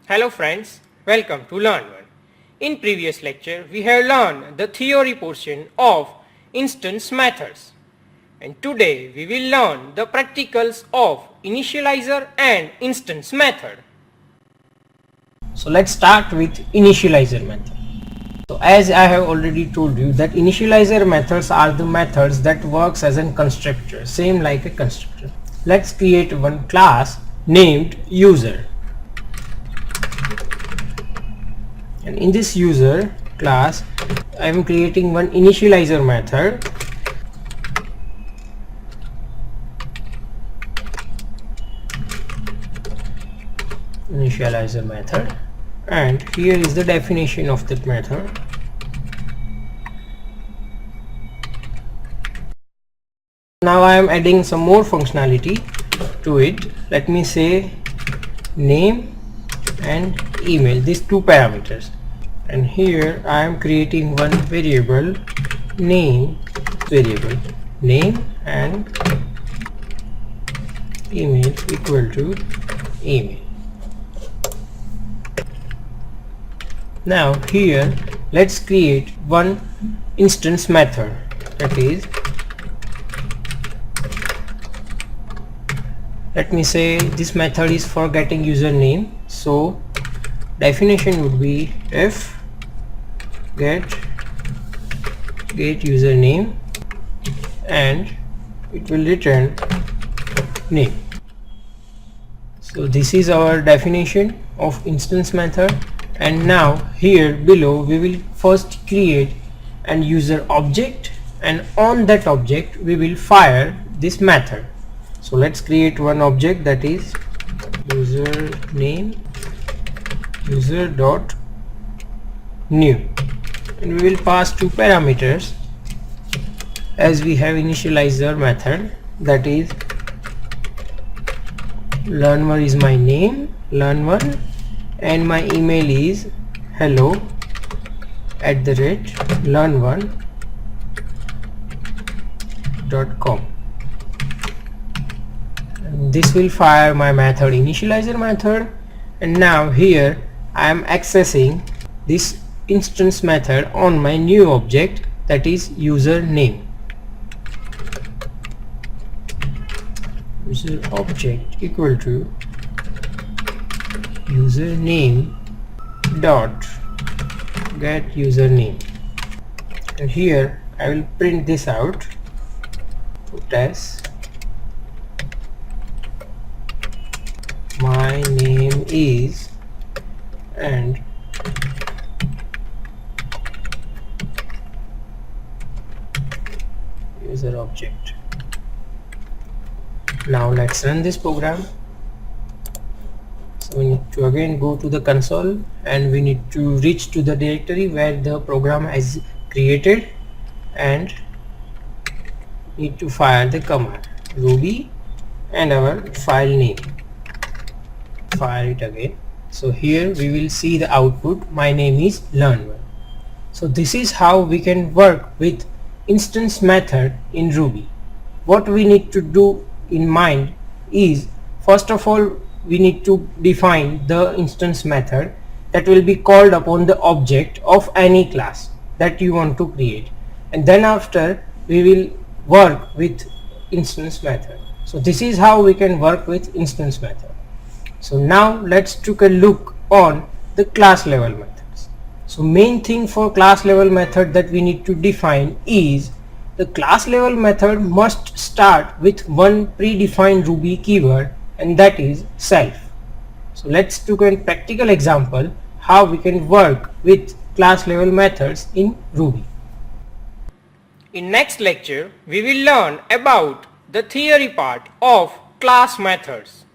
Hello friends, welcome to Learn One. In previous lecture, we have learned the theory portion of instance methods. And today we will learn the practicals of initializer and instance method. So let's start with initializer method. So as I have already told you that initializer methods are the methods that works as a constructor, same like a constructor. Let's create one class named user. And in this user class I am creating one initializer method. And here is the definition of that method. Now I am adding some more functionality to it. Let me say name and email, these two parameters, and here I am creating one variable name and email equal to email. Now here let's create one instance method, that is, let me say this method is for getting username. So definition would be if get username, and it will return name. So this is our definition of instance method. And now here below we will first create an user object, and on that object we will fire this method. So let's create one object, that is username user dot new, and we will pass two parameters as we have initializer method, that is learn1 is my name, learn1, and my email is hello@learn1.com. This will fire my method initializer method. And now here I am accessing this instance method on my new object, that is username. User object equal to username dot get username, and here I will print this out to test. My name is, and user object. Now let's run this program. So we need to again go to the console, and we need to reach to the directory where the program is created, and need to fire the command ruby and our file name. Fire it again. So here we will see the output, my name is learn1. So this is how we can work with instance method in Ruby. What we need to do in mind is, first of all, we need to define the instance method that will be called upon the object of any class that you want to create, and then after we will work with instance method. So this is how we can work with instance method. So now let's take a look on the class level methods. So main thing for class level method that we need to define is, the class level method must start with one predefined Ruby keyword, and that is self. So let's take a practical example how we can work with class level methods in Ruby. In next lecture we will learn about the theory part of class methods.